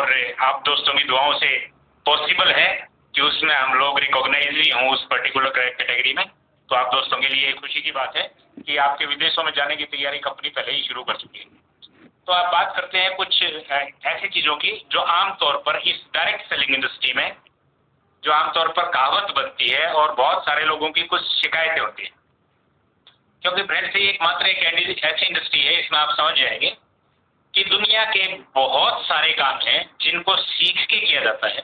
और आप दोस्तों की दुआओं से पॉसिबल है कि उसमें हम लोग रिकॉग्नाइज भी हों उस पर्टिकुलर कैटेगरी में। तो आप दोस्तों के लिए खुशी की बात है कि आपके विदेशों में जाने की तैयारी कंपनी पहले ही शुरू कर चुकी है। तो आप बात करते हैं कुछ ऐसी चीज़ों की जो आमतौर पर इस डायरेक्ट सेलिंग इंडस्ट्री में जो आमतौर पर कहावत बनती है और बहुत सारे लोगों की कुछ शिकायतें होती हैं। क्योंकि फ्रेंड्स ये एकमात्र एक ऐसी इंडस्ट्री है, इसमें आप समझ जाएंगे कि दुनिया के बहुत सारे काम हैं जिनको सीख के किया जाता है,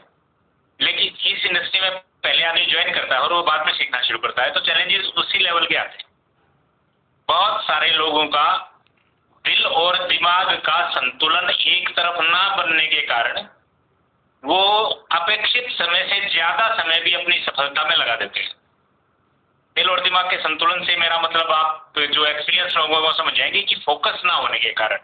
लेकिन इस इंडस्ट्री में पहले आदमी ज्वाइन करता है और वो बाद में सीखना शुरू करता है, तो चैलेंजेस उसी लेवल के आते हैं। बहुत सारे लोगों का दिल और दिमाग का संतुलन एक तरफ ना बनने के कारण वो अपेक्षित समय से ज्यादा समय भी अपनी सफलता में लगा देते हैं। दिल और दिमाग के संतुलन से मेरा मतलब आप जो एक्सपीरियंस लोगों को समझ जाएंगे कि फोकस ना होने के कारण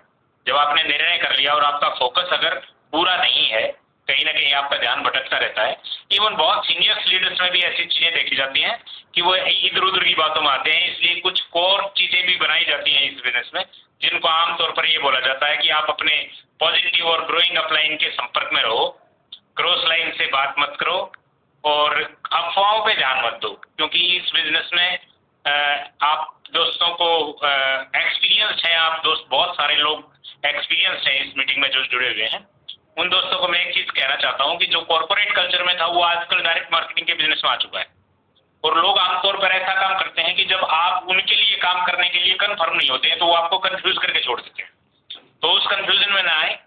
जब आपने निर्णय कर लिया और आपका फोकस अगर पूरा नहीं है, कहीं ना कहीं आपका ध्यान भटकता रहता है। इवन बहुत सीनियर लीडर्स में भी ऐसी चीजें देखी जाती हैं कि वो इधर उधर की बातों में आते हैं। इसलिए कुछ कोर चीजें भी बनाई जाती हैं इस बिजनेस में, जिनको आमतौर पर ये बोला जाता है कि आप अपने पॉजिटिव और ग्रोइंग अपलाइन के संपर्क में रहो, क्रॉस लाइन से बात मत करो और अफवाहों पे ध्यान मत दो। क्योंकि इस बिजनेस में आप दोस्तों को एक्सपीरियंस है, आप दोस्त बहुत सारे लोग एक्सपीरियंस है इस मीटिंग में जो जुड़े हुए हैं। उन दोस्तों को मैं एक चीज कहना चाहता हूं कि जो कॉर्पोरेट कल्चर में था वो आजकल डायरेक्ट मार्केटिंग के बिजनेस में आ चुका है। और लोग आमतौर पर ऐसा काम करते हैं कि जब आप उनके लिए काम करने के लिए कन्फर्म नहीं होते हैं तो वो आपको कंफ्यूज करके छोड़ देते हैं। तो उस कंफ्यूजन में ना आए,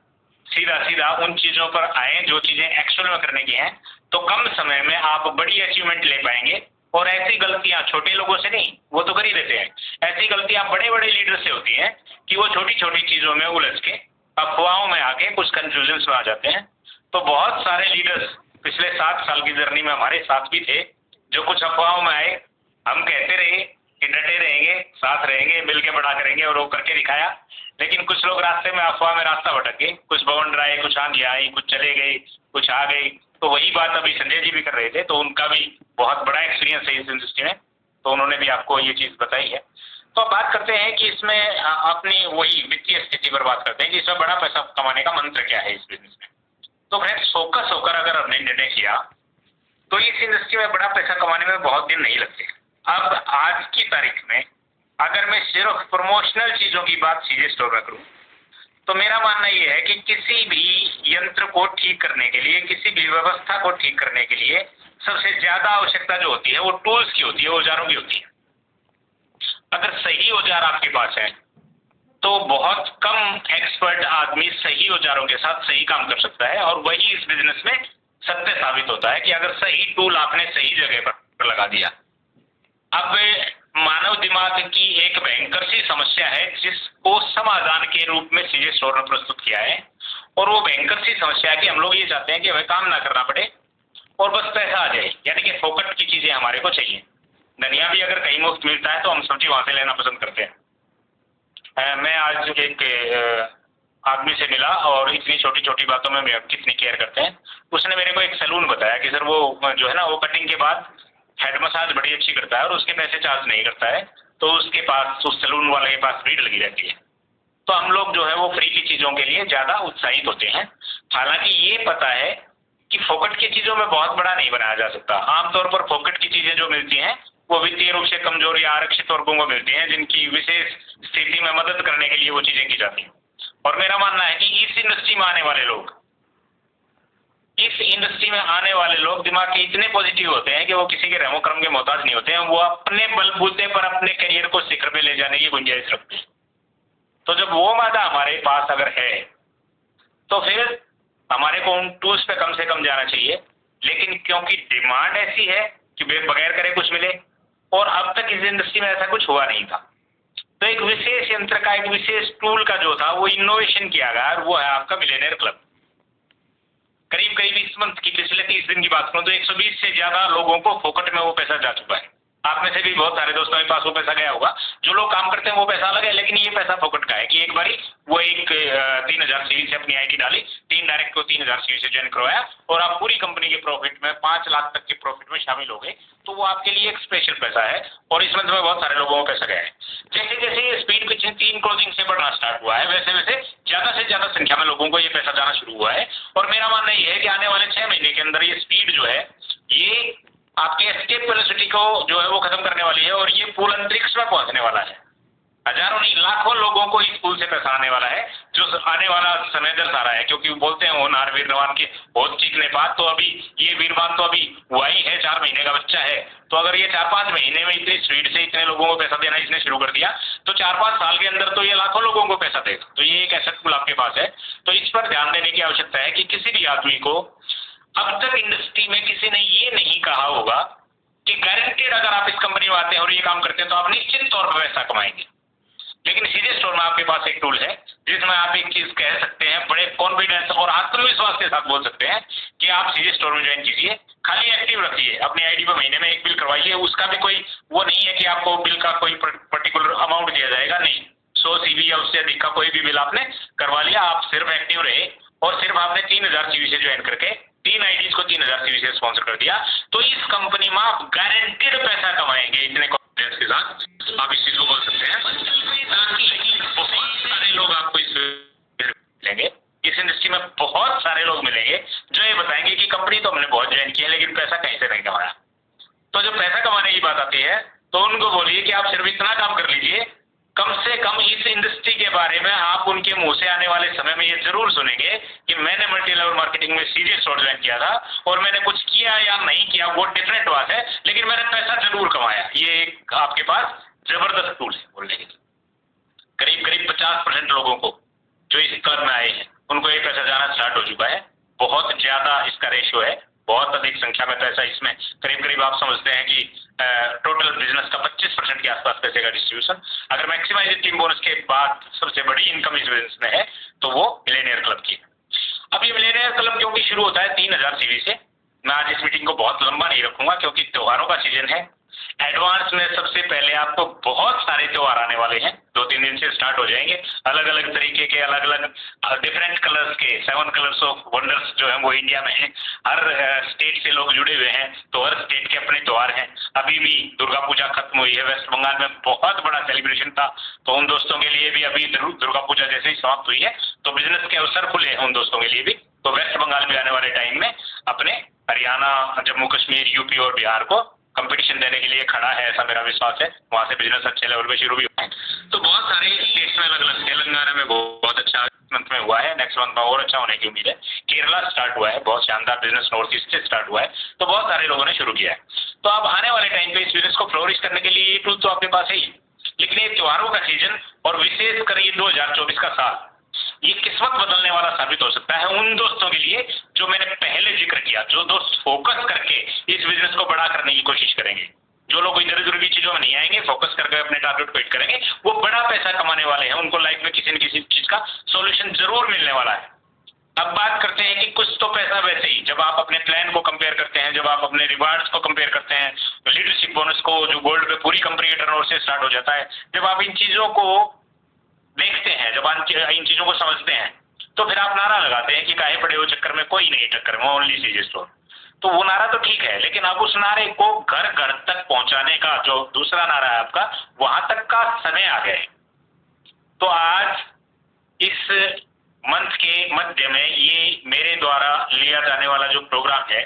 सीधा सीधा उन चीजों पर आए जो चीजें एक्चुअल में करने की हैं, तो कम समय में आप बड़ी अचीवमेंट ले पाएंगे। और ऐसी गलतियां छोटे लोगों से नहीं, वो तो कर ही देते हैं, ऐसी गलतियां बड़े बड़े लीडर से होती हैं कि वो छोटी छोटी चीजों में उलझ के अफवाहों में आके कुछ कंफ्यूजन में आ जाते हैं। तो बहुत सारे लीडर्स पिछले 7 साल की जर्नी में हमारे साथ भी थे जो कुछ अफवाहों में आए। हम कहते रहे कि डटे रहेंगे, साथ रहेंगे, मिलके बड़ा करेंगे और वो करके दिखाया। लेकिन कुछ लोग रास्ते में अफवाह में रास्ता भटक गए, कुछ बवंडर आए, कुछ आंधी आई, कुछ चले गए, कुछ आ गए। तो वही बात अभी संजय जी भी कर रहे थे, तो उनका भी बहुत बड़ा एक्सपीरियंस है इस इंडस्ट्री में, तो उन्होंने भी आपको ये चीज़ बताई है। तो अब बात करते हैं कि इसमें अपनी वही वित्तीय स्थिति पर बात करते हैं कि इसमें बड़ा पैसा कमाने का मंत्र क्या है इस बिजनेस में। तो फ्रेंड्स फोकस होकर अगर हमने निर्णय किया तो इस इंडस्ट्री में बड़ा पैसा कमाने में बहुत दिन नहीं लगते। अब आज की तारीख में अगर मैं सिर्फ प्रमोशनल चीज़ों की बात सीधे स्टोर में करूँ तो मेरा मानना ये है कि किसी भी यंत्र को ठीक करने के लिए, किसी भी व्यवस्था को ठीक करने के लिए सबसे ज्यादा आवश्यकता जो होती है वो टूल्स की होती है, औजारों की होती है। अगर सही औजार आपके पास है तो बहुत कम एक्सपर्ट आदमी सही औजारों के साथ सही काम कर सकता है। और वही इस बिजनेस में सत्य साबित होता है कि अगर सही टूल आपने सही जगह पर लगा दिया। अब मानव दिमाग की एक भयंकर सी समस्या है जिसको समाधान के रूप में सीजे स्टोर ने प्रस्तुत किया है, और वो भयंकर सी समस्या है कि हम लोग ये चाहते हैं कि हमें काम ना करना पड़े और बस पैसा आ जाए, यानी कि फोकट की चीजें हमारे को चाहिए। धनिया भी अगर कहीं मुफ्त मिलता है तो हम सब्जी वहां से लेना पसंद करते हैं। मैं आज एक आदमी से मिला और इतनी छोटी छोटी बातों में कितनी केयर करते हैं। उसने मेरे को एक सैलून बताया कि सर वो जो है ना वो कटिंग के बाद हेड मसाज बड़ी अच्छी करता है और उसके पैसे चार्ज नहीं करता है, तो उसके पास उस सैलून वाले के पास भीड़ लगी रहती है। तो हम लोग जो है वो फ्री की चीज़ों के लिए ज़्यादा उत्साहित होते हैं। हालांकि ये पता है कि फोकट की चीज़ों में बहुत बड़ा नहीं बनाया जा सकता। आमतौर पर फोकट की चीज़ें जो मिलती हैं वो वित्तीय रूप से कमजोर या आरक्षित वर्गों को मिलती हैं, जिनकी विशेष स्थिति में मदद करने के लिए वो चीज़ें की जाती हैं। और मेरा मानना है कि इस इंडस्ट्री में आने वाले लोग दिमाग के इतने पॉजिटिव होते हैं कि वो किसी के रहमो कर्म के मोहताज नहीं होते हैं। वो अपने बलबूते पर अपने करियर को शिखर पे ले जाने की गुंजाइश रखते हैं। तो जब वो मादा हमारे पास अगर है तो फिर हमारे को उन टूल्स पे कम से कम जाना चाहिए। लेकिन क्योंकि डिमांड ऐसी है कि बगैर करे कुछ मिले, और अब तक इस इंडस्ट्री में ऐसा कुछ हुआ नहीं था, तो एक विशेष यंत्र का, एक विशेष टूल का जो था वो इनोवेशन किया गया, और वो है आपका मिलियनेयर क्लब। करीब करीब इस मंथ की पिछले 30 दिन की बात करूं तो 120 से ज्यादा लोगों को फोकट में वो पैसा जा चुका है। आप में से भी बहुत सारे दोस्तों के पास वो पैसा गया होगा। जो लोग काम करते हैं वो पैसा अलग है, लेकिन ये पैसा फोकट का है कि एक बारी वो एक 3000 सीवी से अपनी आईडी डाली, 3 डायरेक्ट को 3000 सीवी से ज्वाइन करवाया और आप पूरी कंपनी के प्रॉफिट में 5 लाख तक के प्रॉफिट में शामिल हो गए, तो वो आपके लिए एक स्पेशल पैसा है। और इस मंथ में बहुत सारे लोगों को पैसा गया है। जैसे जैसे ये स्पीड पिचिंग 3 क्लोजिंग से बढ़ना स्टार्ट हुआ है, वैसे वैसे ज़्यादा से ज़्यादा संख्या में लोगों को ये पैसा जाना शुरू हुआ है। और मेरा मानना ये है कि आने वाले 6 महीने के अंदर ये स्पीड जो है ये आपके एस्केप वेलोसिटी को जो है वो खत्म करने वाली है और ये पुल अंतरिक्ष में पहुंचने वाला है। हजारों नहीं लाखों लोगों को इस पुल से पैसा आने वाला है, जो आने वाला समय दर्शा रहा है। क्योंकि बोलते हैं होनहार वीरवान के होश चीखने पात, तो अभी ये वीरवान तो अभी हुआ ही है, 4 महीने का बच्चा है। तो अगर ये 4-5 महीने में इतनी स्पीड से इतने लोगों को पैसा देना इसने शुरू कर दिया, तो 4-5 साल के अंदर तो ये लाखों लोगों को पैसा देगा। तो ये एक एसेट पुल आपके पास है। तो इस पर ध्यान देने की आवश्यकता है कि किसी भी आदमी को अब तक इंडस्ट्री में किसी ने ये नहीं कहा होगा कि गारंटेड अगर आप इस कंपनी में आते हैं और ये काम करते हैं तो आप निश्चित तौर पर पैसा कमाएंगे। लेकिन सीधे स्टोर में आपके पास एक टूल है जिसमें आप एक चीज कह सकते हैं, बड़े कॉन्फिडेंस और आत्मविश्वास के साथ बोल सकते हैं कि आप सीधे स्टोर में ज्वाइन कीजिए, खाली एक्टिव रखिए, अपनी आईडी पर महीने में एक बिल करवाइए। उसका भी कोई वो नहीं है कि आपको बिल का कोई पर्टिकुलर अमाउंट दिया जाएगा, नहीं। 100 सीवी या उससे अधिक का कोई भी बिल आपने करवा लिया, आप सिर्फ एक्टिव रहे और सिर्फ आपने 3000 सीवी से ज्वाइन करके 3 आईडीज को 3000 सीवी से स्पॉन्सर कर दिया, तो इस कंपनी में आप गारंटेड पैसा कमाएंगे इतने कॉन्फिडेंस के साथ। आप इस चीज को बोल सकते हैं ताकि बहुत सारे लोग आपको इस मिलेंगे, इस इंडस्ट्री में बहुत सारे लोग मिलेंगे जो ये बताएंगे कि कंपनी तो हमने बहुत ज्वाइन की है लेकिन पैसा कहीं से नहीं कमाया। तो जब पैसा कमाने की बात आती है तो उनको बोलिए कि आप सिर्फ इतना काम कर लीजिए, कम से कम इस इंडस्ट्री के बारे में आप उनके मुंह से आने वाले समय में ये जरूर सुनेंगे कि मैंने मल्टी लेवल मार्केटिंग में सीधे स्टोर ज्वाइन किया था और मैंने कुछ किया या नहीं किया वो डिफरेंट बात है, लेकिन मैंने पैसा जरूर कमाया। ये एक आपके पास जबरदस्त टूल है बोलने के लिए। करीब करीब 50% लोगों को जो इस स्तर में आए हैं उनको ये पैसा जाना स्टार्ट हो चुका है। बहुत ज्यादा इसका रेशियो है, बहुत अधिक संख्या में पैसा इसमें करीब करीब आप समझते हैं कि टोटल बिजनेस का 25% के आसपास पैसे का डिस्ट्रीब्यूशन। अगर मैक्सिमाइज टीम बोनस के बाद सबसे बड़ी इनकम इस बिजनेस में है तो वो मिलेनियर क्लब की। अब ये मिलेनियर क्लब क्योंकि शुरू होता है 3000 सीवी से। मैं आज इस मीटिंग को बहुत लंबा नहीं रखूंगा क्योंकि त्योहारों का सीजन है। एडवांस में सबसे पहले आपको बहुत सारे त्योहार आने वाले हैं, 2-3 दिन से स्टार्ट हो जाएंगे। अलग अलग तरीके के अलग अलग डिफरेंट कलर्स के 7 कलर्स ऑफ वंडर्स जो है वो इंडिया में है। हर स्टेट से लोग जुड़े हुए हैं तो हर स्टेट के अपने त्योहार हैं। अभी भी दुर्गा पूजा खत्म हुई है, वेस्ट बंगाल में बहुत बड़ा सेलिब्रेशन था, तो उन दोस्तों के लिए भी अभी दुर्गा पूजा जैसे ही समाप्त हुई है तो बिजनेस के अवसर खुले हैं उन दोस्तों के लिए भी। तो वेस्ट बंगाल भी आने वाले टाइम में अपने हरियाणा, जम्मू कश्मीर, यूपी और बिहार को कंपटीशन देने के लिए खड़ा है, ऐसा मेरा विश्वास है। वहाँ से बिजनेस अच्छे लेवल पे शुरू भी हुआ है। तो बहुत सारे स्टेट्स में अलग अलग, तेलंगाना में बहुत अच्छा मंथ में हुआ है, नेक्स्ट मंथ में और अच्छा होने की उम्मीद है। केरला स्टार्ट हुआ है, बहुत शानदार बिजनेस नॉर्थ ईस्ट से स्टार्ट हुआ है, तो बहुत सारे लोगों ने शुरू किया है। तो अब आने वाले टाइम पे इस बिजनेस को फ्लोरिश करने के लिए ये टूल तो आपके पास है ही, लेकिन ये त्योहारों का सीजन और विशेषकर ये 2024 का साल ये किस्मत बदलने वाला साबित हो सकता है उन दोस्तों के लिए जो मैंने पहले जिक्र किया, जो दोस्त फोकस करके इस बिजनेस को बड़ा करने की कोशिश करेंगे। जो लोग इधर उधर की चीजों में नहीं आएंगे, फोकस करके अपने टारगेट को हिट करेंगे, वो बड़ा पैसा कमाने वाले हैं। उनको लाइफ में किसी न किसी चीज का सॉल्यूशन जरूर मिलने वाला है। अब बात करते हैं कि कुछ तो पैसा वैसे ही, जब आप अपने प्लान को कंपेयर करते हैं, जब आप अपने रिवार्ड्स को कंपेयर करते हैं, लीडरशिप बोनस को जो गोल्ड पे पूरी कंपनी के टर्नओवर से स्टार्ट हो जाता है, जब आप इन चीजों को देखते हैं, जब इन चीजों को समझते हैं, तो फिर आप नारा लगाते हैं कि काहे पड़े हो चक्कर में, कोई नहीं टक्कर में, ओनली सीजे स्टोर। तो वो नारा तो ठीक है, लेकिन अब उस नारे को घर घर तक पहुंचाने का जो दूसरा नारा है आपका, वहां तक का समय आ गया है। तो आज इस मंथ के मध्य में ये मेरे द्वारा लिया जाने वाला जो प्रोग्राम है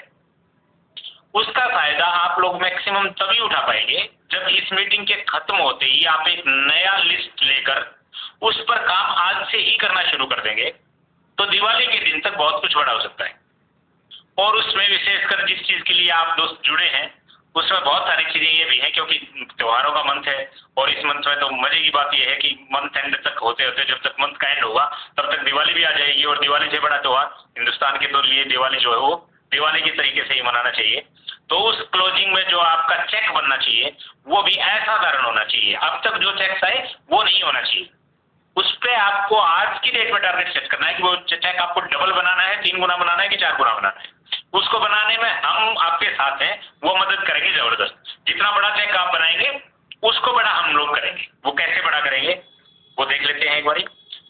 उसका फायदा आप लोग मैक्सिमम तभी उठा पाएंगे जब इस मीटिंग के खत्म होते ही आप एक नया लिस्ट लेकर उस पर काम आज से ही करना शुरू कर देंगे, तो दिवाली के दिन तक बहुत कुछ बड़ा हो सकता है। और उसमें विशेषकर जिस चीज के लिए आप दोस्त जुड़े हैं उसमें बहुत सारी चीजें ये भी हैं, क्योंकि त्योहारों का मंथ है और इस मंथ में तो मजे की बात यह है कि मंथ एंड तक होते होते जब तक मंथ का एंड होगा तब तक दिवाली भी आ जाएगी। और दिवाली से बड़ा त्योहार हिंदुस्तान के तो लिए दिवाली जो है वो दिवाली की तरीके से ही मनाना चाहिए। तो उस क्लोजिंग में जो आपका चेक बनना चाहिए वो भी असाधारण होना चाहिए। अब तक जो चेक आए वो नहीं होना चाहिए। उस पर आपको आज की डेट में टारगेट सेट करना है कि वो चेक आपको डबल बनाना है, 3 गुना बनाना है कि 4 गुना बनाना है। उसको बनाने में हम आपके साथ हैं, वो मदद करेंगे जबरदस्त। जितना बड़ा चेक आप बनाएंगे उसको बड़ा हम लोग करेंगे। वो कैसे बड़ा करेंगे वो देख लेते हैं एक बारी।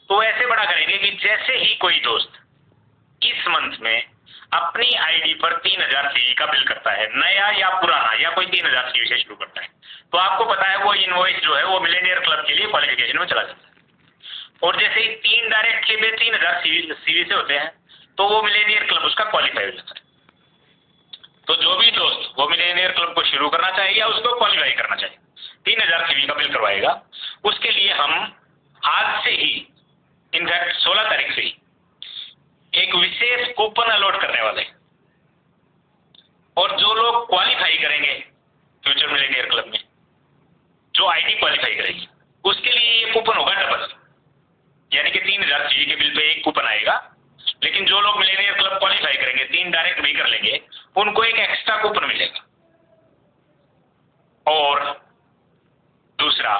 तो ऐसे बड़ा करेंगे कि जैसे ही कोई दोस्त इस मंथ में अपनी आईडी पर 3000 सीवी का बिल करता है, नया या पुराना, या कोई 3000 सीवी से शुरू करता है, तो आपको पता है वो इनवॉइस जो है वो मिलेनियर क्लब के लिए क्वालिफिकेशन में चला जाता है। और जैसे ही 3 डायरेक्ट के भी 3000 सीवी से होते हैं तो वो मिलेनियर क्लब उसका क्वालिफाई हो जाता है। तो जो भी दोस्त वो मिलेनियर क्लब को शुरू करना चाहिए या उसको क्वालिफाई करना चाहिए, 3000 सीवी का बिल करवाएगा, उसके लिए हम आज से ही, इनफैक्ट 16 तारीख से ही एक विशेष कूपन अलॉट करने वाले हैं। और जो लोग क्वालिफाई करेंगे फ्यूचर मिलेनियर क्लब में, जो आईडी क्वालिफाई करेगी, उसके लिए ये कूपन होगा डबल, यानी कि 3000 सीवी के बिल पे एक कूपन आएगा। लेकिन जो लोग मिलेनियर क्लब क्वालिफाई करेंगे, 3 डायरेक्ट भी कर लेंगे, उनको एक एक्स्ट्रा कूपन मिलेगा। और दूसरा,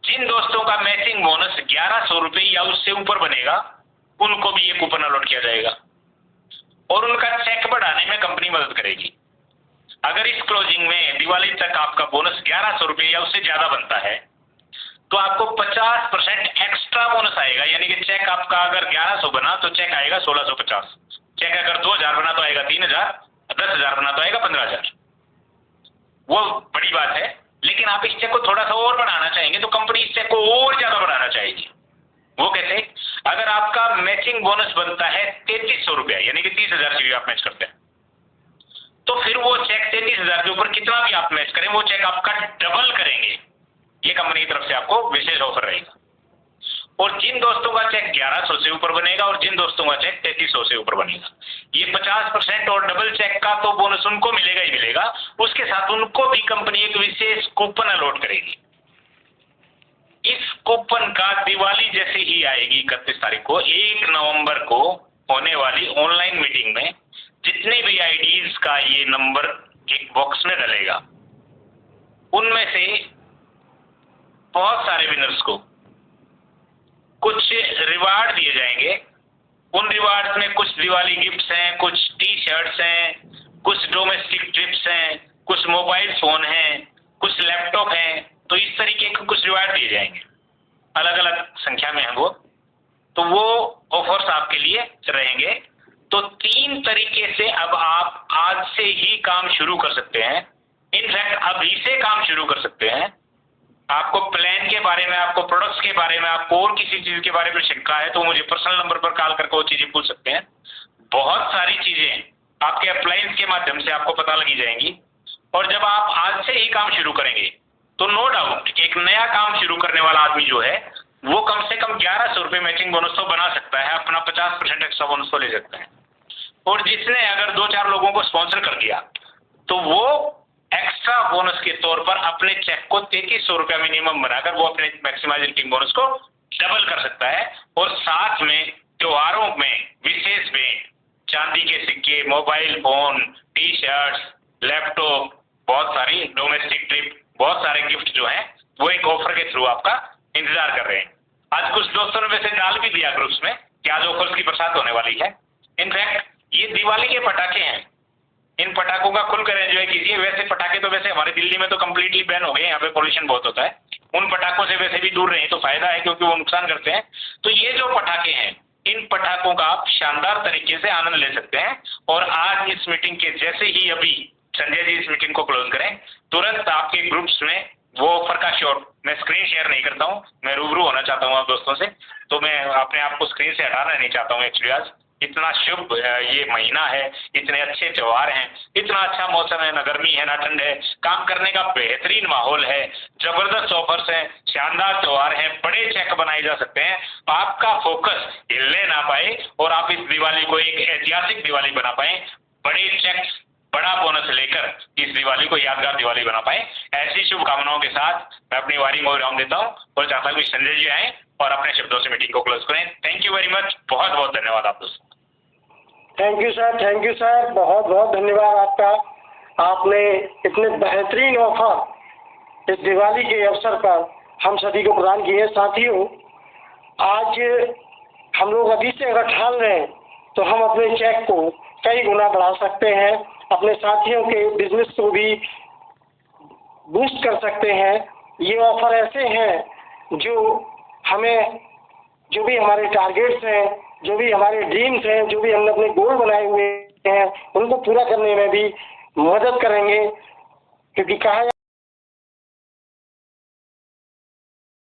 जिन दोस्तों का मैचिंग बोनस 1100 रुपए या उससे ऊपर बनेगा, उनको भी ये कूपन अलॉट किया जाएगा और उनका चेक बढ़ाने में कंपनी मदद करेगी। अगर इस क्लोजिंग में दिवाली तक आपका बोनस 1100 रुपए या उससे ज्यादा बनता है तो आपको 50% एक्स्ट्रा बोनस आएगा, यानी कि चेक आपका अगर 1100 बना तो चेक आएगा 1650, चेक अगर 2000 बना तो आएगा 3000, 10,000 बना तो आएगा 15,000। वो बड़ी बात है। लेकिन आप इस चेक को थोड़ा सा और बढ़ाना चाहेंगे तो कंपनी इस चेक को और ज्यादा बढ़ाना चाहेगी। वो कैसे? अगर आपका मैचिंग बोनस बनता है 3300 रुपया, यानी कि 30,000 सीवी आप मैच करते हैं, तो फिर वो चेक 33,000 के ऊपर कितना भी आप मैच करें वो चेक आपका डबल करेंगे। ये कंपनी की तरफ से आपको विशेष ऑफर रहेगा। और जिन दोस्तों का चेक 1100 से ऊपर बनेगा और जिन दोस्तों का चेक 3300 से ऊपर बनेगा, ये 50% और डबल चेक का तो बोनस उनको मिलेगा ही मिलेगा, उसके साथ उनको भी कंपनी एक विशेष कूपन अलॉट करेगी। इस कूपन का दिवाली जैसे ही आएगी 31 तारीख को, 1 नवंबर को होने वाली ऑनलाइन मीटिंग में जितने भी आईडीज का ये नंबर एक बॉक्स में डलेगा, उनमें से बहुत सारे विनर्स को कुछ रिवार्ड दिए जाएंगे। उन रिवार्ड्स में कुछ दिवाली गिफ्ट्स हैं, कुछ टी शर्ट्स हैं, कुछ डोमेस्टिक ट्रिप्स हैं, कुछ मोबाइल फोन हैं, कुछ लैपटॉप हैं। तो इस तरीके के कुछ रिवार्ड दिए जाएंगे, अलग अलग संख्या में है वो। तो वो ऑफर्स आपके लिए रहेंगे। तो 3 तरीके से अब आप आज से ही काम शुरू कर सकते हैं, इनफैक्ट अभी से काम शुरू कर सकते हैं। आपको प्लान के बारे में, आपको प्रोडक्ट्स के बारे में, आपको और किसी चीज के बारे में शंका है तो मुझे पर्सनल नंबर पर कॉल करके वो चीजें पूछ सकते हैं। बहुत सारी चीजें आपके अप्लायंस के माध्यम से आपको पता लगी जाएंगी। और जब आप आज से ही काम शुरू करेंगे तो नो डाउट एक नया काम शुरू करने वाला आदमी जो है वो कम से कम 1100 रुपये मैचिंग बोनस तो बना सकता है, अपना 50% एक्स्ट्रा बोनस तो ले सकता है। और जिसने अगर 2-4 लोगों को स्पॉन्सर कर दिया तो वो एक्स्ट्रा बोनस के तौर पर अपने चेक को 3300 रुपया मिनिमम बनाकर वो अपने मैक्सिमाइजिंग बोनस को डबल कर सकता है। और साथ में त्योहारों में विशेष में चांदी के सिक्के, mobile phone, T shirts, laptop, बहुत सारी डोमेस्टिक ट्रिप, बहुत सारे गिफ्ट जो हैं वो एक ऑफर के थ्रू आपका इंतजार कर रहे हैं। आज कुछ दोस्तों ने वैसे डाल भी दिया ग्रुप्स में कि आज ऑफर्स की बरसात होने वाली है। इनफैक्ट ये दिवाली के पटाखे हैं, इन पटाखों का खुलकर एंजॉय कीजिए। वैसे पटाखे तो वैसे हमारे दिल्ली में तो कंप्लीटली बैन हो गए, यहाँ पे पोल्यूशन बहुत होता है। उन पटाखों से वैसे भी दूर रहें तो फायदा है, क्योंकि वो नुकसान करते हैं। तो ये जो पटाखे हैं, इन पटाखों का आप शानदार तरीके से आनंद ले सकते हैं। और आज इस मीटिंग के जैसे ही अभी संजय जी इस मीटिंग को क्लोज करें, तुरंत आपके ग्रुप्स में वो ऑफर का शॉट, मैं स्क्रीन शेयर नहीं करता हूँ, मैं रूबरू होना चाहता हूँ आप दोस्तों से, तो मैं अपने आप को स्क्रीन से हटाना नहीं चाहता हूँ। एक्चुअली आज इतना शुभ ये महीना है, इतने अच्छे त्योहार हैं, इतना अच्छा मौसम है, ना गर्मी है ना ठंड है, काम करने का बेहतरीन माहौल है, जबरदस्त ऑफर्स हैं, शानदार त्योहार हैं, बड़े चेक बनाए जा सकते हैं। आपका फोकस हिलने ना पाए और आप इस दिवाली को एक ऐतिहासिक दिवाली बना पाए, बड़े चेक, बड़ा बोनस लेकर इस दिवाली को यादगार दिवाली बना पाए। ऐसी शुभकामनाओं के साथ मैं अपनी वारी को विराम देता हूँ और चाहता हूँ कि संजय जी आए और अपने शब्दों से मीटिंग को क्लोज करें। थैंक यू वेरी मच, बहुत बहुत धन्यवाद आप दोस्तों। थैंक यू सर, बहुत बहुत धन्यवाद आपका। आपने इतने बेहतरीन ऑफर इस दिवाली के अवसर पर हम सभी को प्रदान किए। साथियों, आज हम लोग अभी से अगर ठान रहे हैं तो हम अपने चेक को कई गुना बढ़ा सकते हैं, अपने साथियों के बिजनेस को भी बूस्ट कर सकते हैं। ये ऑफर ऐसे हैं जो हमें, जो भी हमारे टारगेट्स हैं, जो भी हमारे ड्रीम्स हैं, जो भी हमने अपने गोल बनाए हुए हैं, उनको पूरा करने में भी मदद करेंगे। क्योंकि कहा